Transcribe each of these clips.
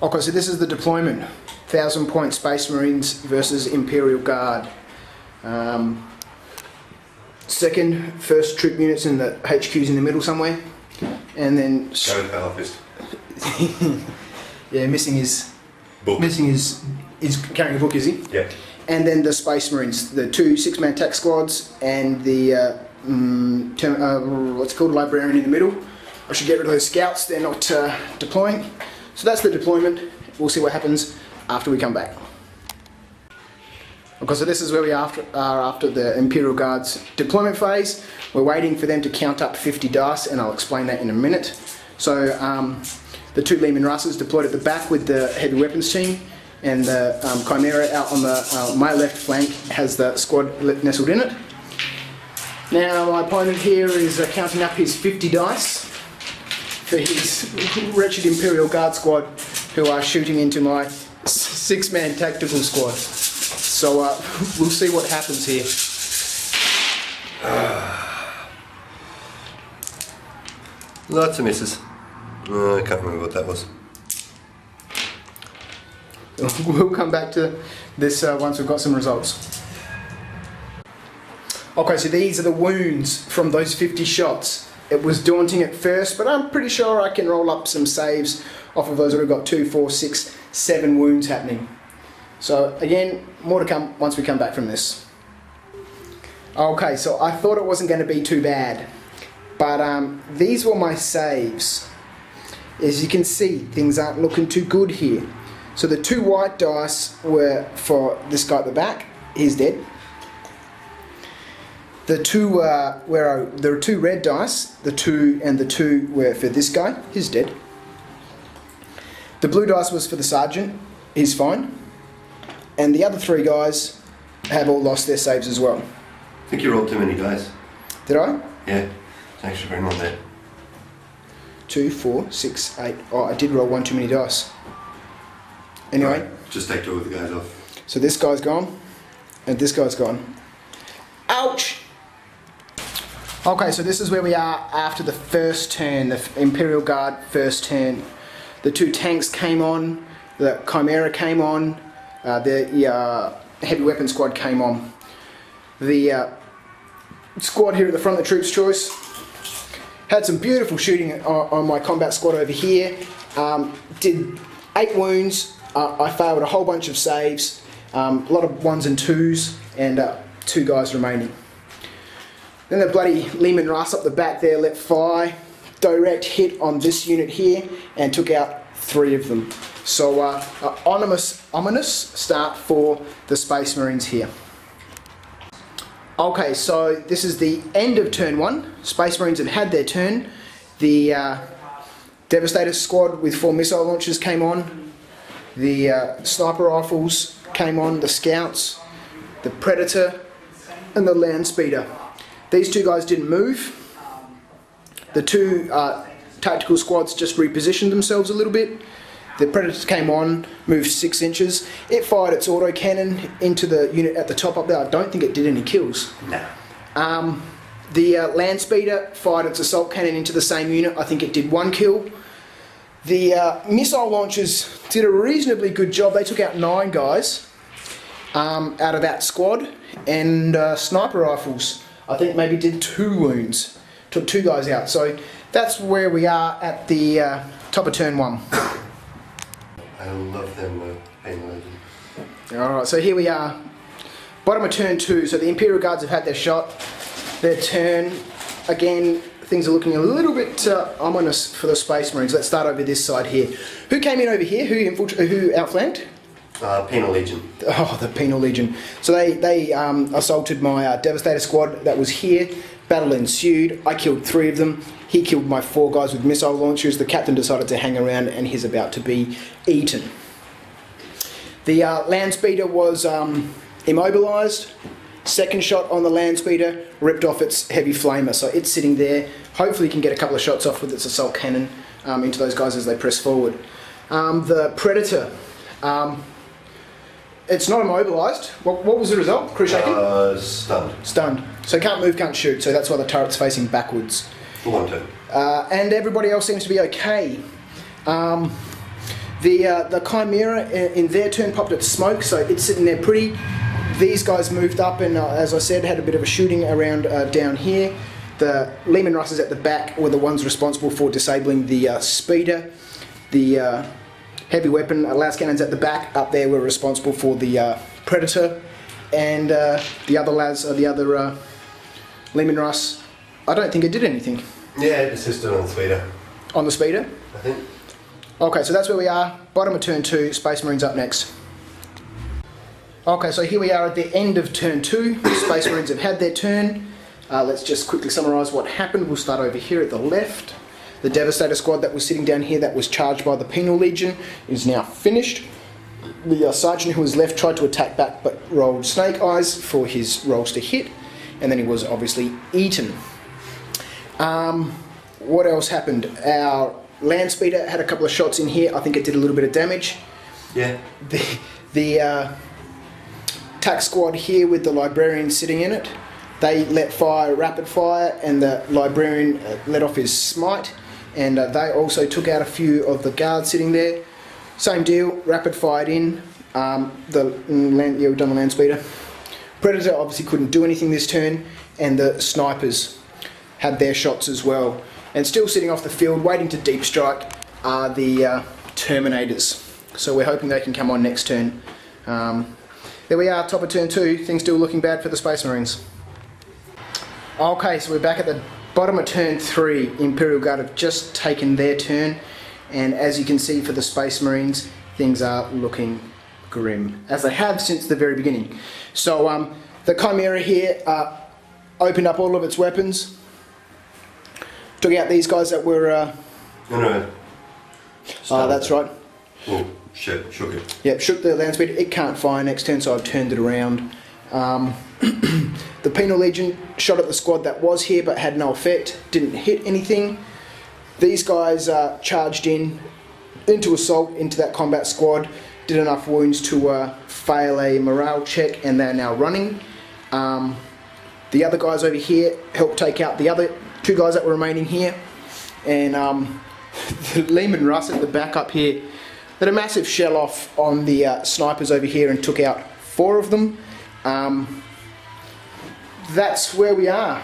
Okay, so this is the deployment. 1,000-point Space Marines versus Imperial Guard. First troop units in the HQs in the middle somewhere. And then... Go with Power Fist. Yeah, missing his... Book. Missing his... He's carrying a book, is he? Yeah. And then the Space Marines, the 2 6-man attack squads, and the what's it called, librarian in the middle. I should get rid of those scouts, they're not deploying. So that's the deployment. We'll see what happens after we come back. Okay, so this is where we are after the Imperial Guard's deployment phase. We're waiting for them to count up 50 dice, and I'll explain that in a minute. So the 2 Lehman Russes deployed at the back with the heavy weapons team, and the Chimera out on the my left flank has the squad nestled in it. Now my opponent here is counting up his 50 dice for his wretched Imperial Guard squad, who are shooting into my 6-man tactical squad. So we'll see what happens here. Lots of misses. I can't remember what that was. We'll come back to this once we've got some results. Okay, so these are the wounds from those 50 shots. It was daunting at first, but I'm pretty sure I can roll up some saves off of those. We've got 2, 4, 6, 7 wounds happening. So again, more to come once we come back from this. Okay, so I thought it wasn't going to be too bad, but these were my saves. As you can see, things aren't looking too good here. So the 2 white dice were for this guy at the back. He's dead. The 2 there are 2 red dice. The 2 and the 2 were for this guy. He's dead. The blue dice was for the sergeant. He's fine. And the other 3 guys have all lost their saves as well. I think you rolled too many dice. Did I? Yeah, thanks for bringing on there. 2, 4, 6, 8. Oh, I did roll 1 too many dice. Anyway. Right, just take 2 of the guys off. So this guy's gone, and this guy's gone. Ouch! Okay, so this is where we are after the first turn, the Imperial Guard first turn. The 2 tanks came on, the Chimera came on, the heavy weapon squad came on. The squad here at the front of the troops choice had some beautiful shooting on my combat squad over here. Did 8 wounds. I failed a whole bunch of saves, a lot of 1s and 2s, and 2 guys remaining. Then the bloody Lehman Russ up the back there let fly, direct hit on this unit here, and took out 3 of them. So ominous start for the Space Marines here. Okay, so this is the end of turn 1. Space Marines had their turn. The Devastator squad with 4 missile launchers came on. The sniper rifles came on, the scouts, the Predator, and the land speeder. These 2 guys didn't move. The 2 tactical squads just repositioned themselves a little bit. The Predator came on, moved 6 inches. It fired its autocannon into the unit at the top up there. I don't think it did any kills. No. The land speeder fired its assault cannon into the same unit. I think it did 1 kill. The missile launchers did a reasonably good job. They took out 9 guys out of that squad, and sniper rifles I think maybe did 2 wounds, took 2 guys out. So that's where we are at the top of turn 1. I love them being legend. Alright, so here we are, bottom of turn 2. So the Imperial Guards have had their shot, their turn. Again, things are looking a little bit ominous for the Space Marines. Let's start over this side here. Who came in over here? Who outflanked? Penal Legion. Oh, the Penal Legion. So they assaulted my Devastator squad that was here. Battle ensued. I killed 3 of them. He killed my 4 guys with missile launchers. The captain decided to hang around, and he's about to be eaten. The land speeder was immobilised. Second shot on the land speeder ripped off its heavy flamer, so it's sitting there. Hopefully can get a couple of shots off with its assault cannon into those guys as they press forward. The Predator, it's not immobilised. What was the result? Crew shaking? Stunned. Stunned. So can't move, can't shoot, so that's why the turret's facing backwards. For 1 turn. And everybody else seems to be okay. The Chimera in their turn popped up smoke, so it's sitting there pretty. These guys moved up and, as I said, had a bit of a shooting around down here. The Leman Russes at the back were the ones responsible for disabling the speeder. The heavy weapon las cannons at the back up there were responsible for the Predator, and the other Leman Russ, I don't think it did anything. Yeah, it assisted on the speeder. On the speeder? I think. Okay, so that's where we are. Bottom of turn 2, Space Marines up next. Okay, so here we are at the end of turn 2. Space Marines have had their turn. Let's just quickly summarise what happened. We'll start over here at the left. The Devastator squad that was sitting down here that was charged by the Penal Legion is now finished. The sergeant who was left tried to attack back but rolled snake eyes for his rolls to hit, and then he was obviously eaten. What else happened? Our land speeder had a couple of shots in here. I think it did a little bit of damage. Yeah. The tack squad here with the librarian sitting in it, they let fire rapid fire, and the librarian let off his smite, and they also took out a few of the guards sitting there. Same deal, rapid fired in. We've done the land speeder. Predator obviously couldn't do anything this turn, and the snipers had their shots as well. And still sitting off the field, waiting to deep strike, are the Terminators. So we're hoping they can come on next turn. There we are, top of turn 2. Things still looking bad for the Space Marines. Okay, so we're back at the bottom of turn 3. Imperial Guard have just taken their turn, and as you can see for the Space Marines, things are looking grim, as they have since the very beginning. So the Chimera here opened up all of its weapons, took out these guys that were... No. that's right. Oh, shook it. Yep, shook the land speed. It can't fire next turn, so I've turned it around. The Penal Legion shot at the squad that was here but had no effect, didn't hit anything. These guys charged into assault into that combat squad, did enough wounds to fail a morale check, and they're now running. The other guys over here helped take out the other 2 guys that were remaining here, and the Leman Russ at the back up here did a massive shell off on the snipers over here and took out 4 of them. That's where we are.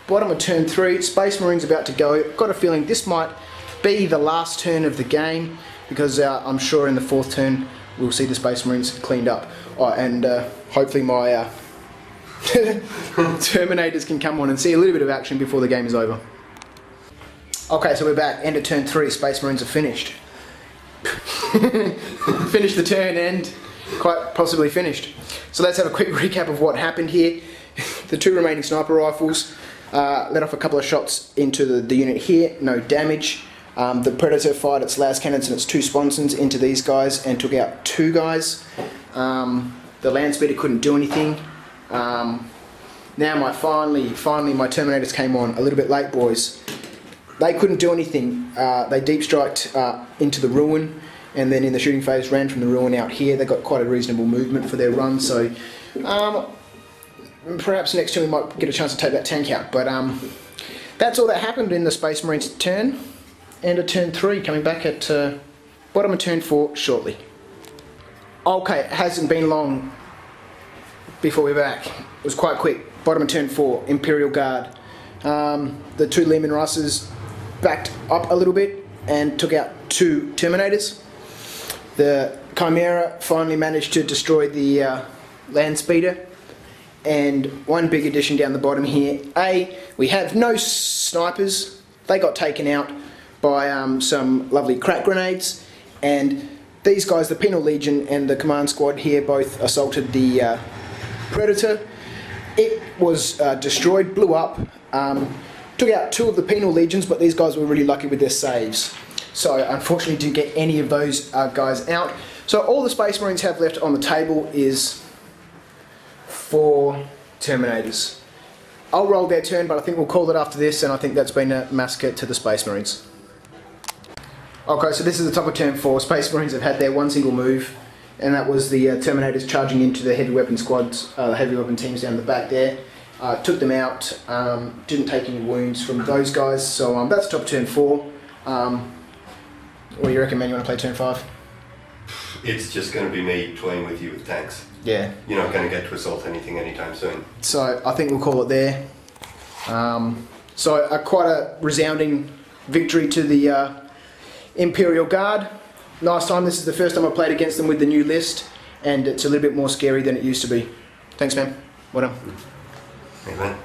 Bottom of turn 3, Space Marines about to go. Got a feeling this might be the last turn of the game, because I'm sure in the 4th turn we'll see the Space Marines cleaned up. And hopefully my Terminators can come on and see a little bit of action before the game is over. Okay, so we're back. End of turn 3, Space Marines are finished. Finished the turn and quite possibly finished. So let's have a quick recap of what happened here. The 2 remaining sniper rifles let off a couple of shots into the unit here, no damage. The Predator fired its las cannons and its 2 sponsons into these guys and took out 2 guys. The land speeder couldn't do anything. Now finally my Terminators came on a little bit late, boys. They couldn't do anything. They deep striked into the ruin, and then in the shooting phase ran from the ruin out here. They got quite a reasonable movement for their run, so perhaps next turn we might get a chance to take that tank out. But that's all that happened in the Space Marines turn. End of turn 3, coming back at bottom of turn 4 shortly. Okay, it hasn't been long before we're back. It was quite quick. Bottom of turn 4, Imperial Guard. The 2 Leman Russes backed up a little bit and took out 2 Terminators. The Chimera finally managed to destroy the land speeder. And one big addition down the bottom here. We have no snipers. They got taken out by some lovely crack grenades. And these guys, the Penal Legion and the command squad here, both assaulted the Predator. It was destroyed, blew up, took out 2 of the Penal Legions, but these guys were really lucky with their saves. So unfortunately didn't get any of those guys out. So all the Space Marines have left on the table is 4 Terminators. I'll roll their turn, but I think we'll call it after this, and I think that's been a massacre to the Space Marines. Okay, so this is the top of turn 4. Space Marines have had their one single move, and that was the Terminators charging into the heavy weapon squads, the heavy weapon teams down the back there. Took them out, didn't take any wounds from those guys, so that's top turn 4. What do you recommend? You want to play turn 5? It's just going to be me toying with you with tanks. Yeah. You're not going to get to assault anything anytime soon. So I think we'll call it there. So quite a resounding victory to the Imperial Guard. Nice time. This is the first time I played against them with the new list, and it's a little bit more scary than it used to be. Thanks, man. Well done. Thanks, man.